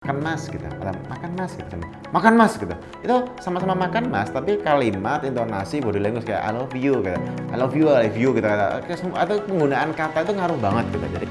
Makan mas gitu, atau makan mas gitu, makan mas gitu. Itu sama-sama makan mas, tapi kalimat, intonasi, body language kayak I love you gitu, I love you, I love you gitu, atau penggunaan kata itu ngaruh banget gitu. Jadi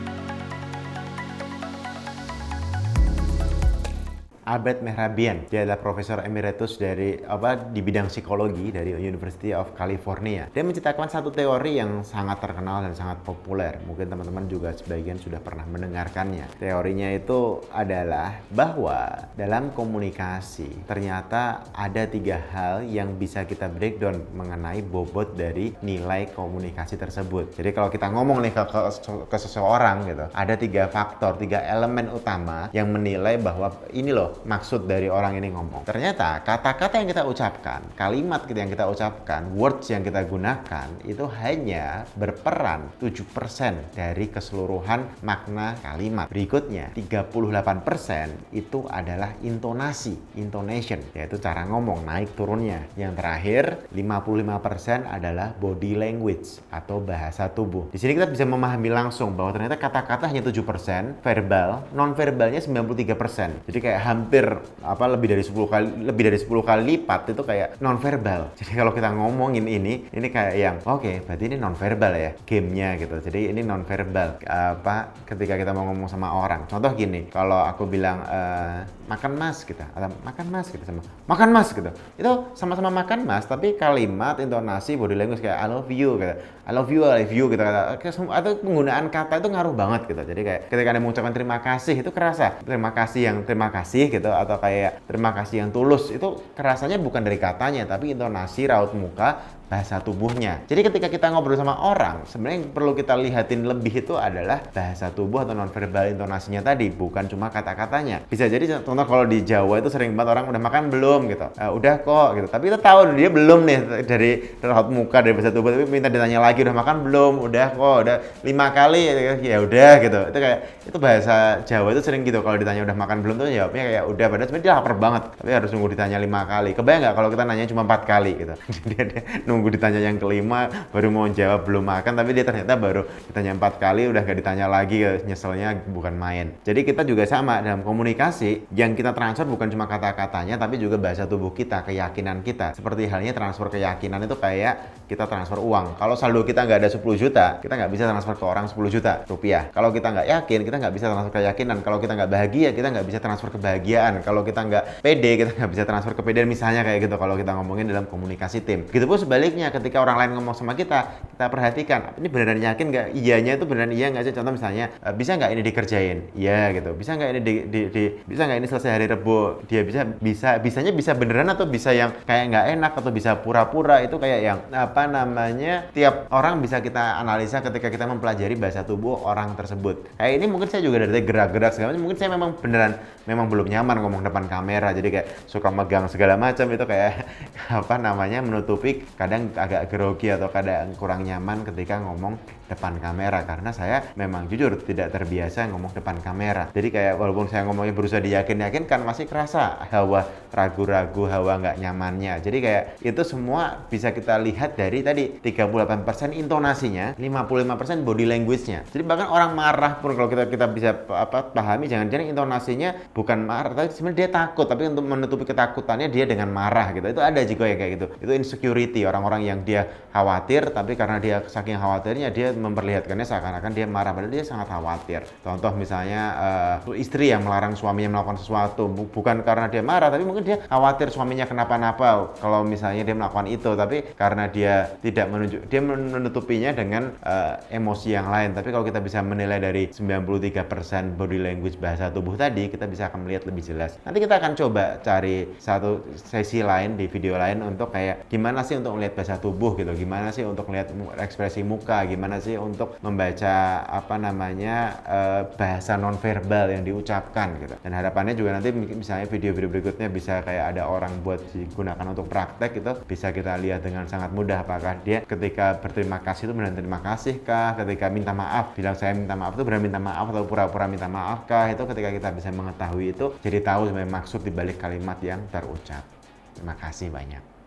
Albert Mehrabian, dia adalah profesor emeritus di bidang psikologi dari University of California. Dia menciptakan satu teori yang sangat terkenal dan sangat populer. Mungkin teman-teman juga sebagian sudah pernah mendengarkannya. Teorinya itu adalah bahwa dalam komunikasi ternyata ada 3 hal yang bisa kita breakdown mengenai bobot dari nilai komunikasi tersebut. Jadi kalau kita ngomong nih ke seseorang gitu, ada 3 faktor, 3 elemen utama yang menilai bahwa ini loh maksud dari orang ini ngomong. Ternyata kata-kata yang kita ucapkan, kalimat yang kita ucapkan, words yang kita gunakan itu hanya berperan 7% dari keseluruhan makna kalimat. Berikutnya 38% itu adalah intonasi, intonation, yaitu cara ngomong, naik turunnya. Yang terakhir 55% adalah body language atau bahasa tubuh. Di sini kita bisa memahami langsung bahwa ternyata kata-kata hanya 7%, verbal, non-verbalnya 93%. Jadi kayak hampir lebih dari 10 kali lipat itu kayak non-verbal. Jadi kalau kita ngomongin ini kayak yang oke, berarti ini non-verbal ya gamenya gitu. Jadi ini non-verbal ketika kita mau ngomong sama orang. Contoh gini, kalau aku bilang makan mas gitu, atau makan mas gitu, sama makan mas gitu. Itu sama-sama makan mas, tapi kalimat, intonasi, body language kayak I love you gitu, I love you, I love you gitu, atau penggunaan kata itu ngaruh banget gitu. Jadi kayak ketika Anda mengucapkan terima kasih itu kerasa terima kasih gitu, atau kayak terima kasih yang tulus itu kerasanya bukan dari katanya tapi intonasi, raut muka, bahasa tubuhnya. Jadi ketika kita ngobrol sama orang, sebenarnya yang perlu kita lihatin lebih itu adalah bahasa tubuh atau nonverbal intonasinya tadi, bukan cuma kata-katanya. Bisa jadi contoh kalau di Jawa itu sering banget orang udah makan belum gitu, udah kok gitu. Tapi kita tahu dia belum nih dari raut muka, dari bahasa tubuh, tapi minta ditanya lagi udah makan belum, udah kok, udah 5 kali ya udah gitu. Itu kayak itu bahasa Jawa itu sering gitu, kalau ditanya udah makan belum tuh jawabnya kayak udah, padahal sebenarnya dia lapar banget, tapi harus nunggu ditanya 5 kali. Kebayang nggak kalau kita nanya cuma 4 kali gitu. dia nunggu ditanya yang kelima baru mau jawab belum makan, tapi dia ternyata baru ditanya 4 kali udah gak ditanya lagi, nyeselnya bukan main. Jadi kita juga sama dalam komunikasi, yang kita transfer bukan cuma kata-katanya tapi juga bahasa tubuh kita, keyakinan kita. Seperti halnya transfer keyakinan itu kayak kita transfer uang. Kalau saldo kita nggak ada 10 juta, kita nggak bisa transfer ke orang 10 juta rupiah. Kalau kita nggak yakin, kita nggak bisa transfer keyakinan. Kalau kita nggak bahagia, kita nggak bisa transfer kebahagiaan. Kalau kita nggak pede, kita nggak bisa transfer kepedean, misalnya kayak gitu kalau kita ngomongin dalam komunikasi tim. Begitupun sebaliknya, ketika orang lain ngomong sama kita perhatikan, ini beneran yakin nggak? Iyanya itu beneran iya nggak sih? Contoh misalnya, bisa nggak ini dikerjain? Iya gitu. Bisa nggak ini bisa nggak ini selesai hari Rebo? Dia bisanya bisa beneran atau bisa yang kayak nggak enak atau bisa pura-pura. Itu kayak yang tiap orang bisa kita analisa ketika kita mempelajari bahasa tubuh orang tersebut. Kayak ini mungkin saya juga dari gerak-gerak segala macam, mungkin saya memang belum nyaman ngomong depan kamera, jadi kayak suka megang segala macam, itu kayak menutupi, kadang agak grogi atau kadang kurang nyaman ketika ngomong depan kamera, karena saya memang jujur tidak terbiasa ngomong depan kamera. Jadi kayak walaupun saya ngomongnya berusaha diyakinkan, masih kerasa hawa ragu-ragu, hawa nggak nyamannya. Jadi kayak itu semua bisa kita lihat dari tadi 38% intonasinya, 55% body language-nya. Jadi bahkan orang marah pun kalau kita bisa pahami, jangan-jangan intonasinya bukan marah, tapi sebenarnya dia takut, tapi untuk menutupi ketakutannya dia dengan marah gitu. Itu ada juga ya kayak gitu. Itu insecurity, orang-orang yang dia khawatir, tapi karena dia saking khawatirnya dia memperlihatkannya seakan-akan dia marah, padahal dia sangat khawatir. Contoh misalnya istri yang melarang suaminya melakukan sesuatu, bukan karena dia marah, tapi mungkin dia khawatir suaminya kenapa-napa kalau misalnya dia melakukan itu, tapi karena dia tidak dia menutupinya dengan emosi yang lain. Tapi kalau kita bisa menilai dari 93% body language bahasa tubuh tadi, kita bisa akan melihat lebih jelas. Nanti kita akan coba cari satu sesi lain di video lain untuk kayak gimana sih untuk melihat bahasa tubuh gitu, gimana sih untuk melihat ekspresi muka, gimana sih untuk membaca bahasa nonverbal yang diucapkan gitu. Dan harapannya juga nanti misalnya video-video berikutnya bisa kayak ada orang buat digunakan untuk praktek, itu bisa kita lihat dengan sangat mudah apakah dia ketika berterima kasih itu benar terima kasih kah, ketika minta maaf bilang saya minta maaf itu benar minta maaf atau pura-pura minta maaf kah. Itu ketika kita bisa mengetahui itu, jadi tahu sebenarnya maksud dibalik kalimat yang terucap. Terima kasih banyak.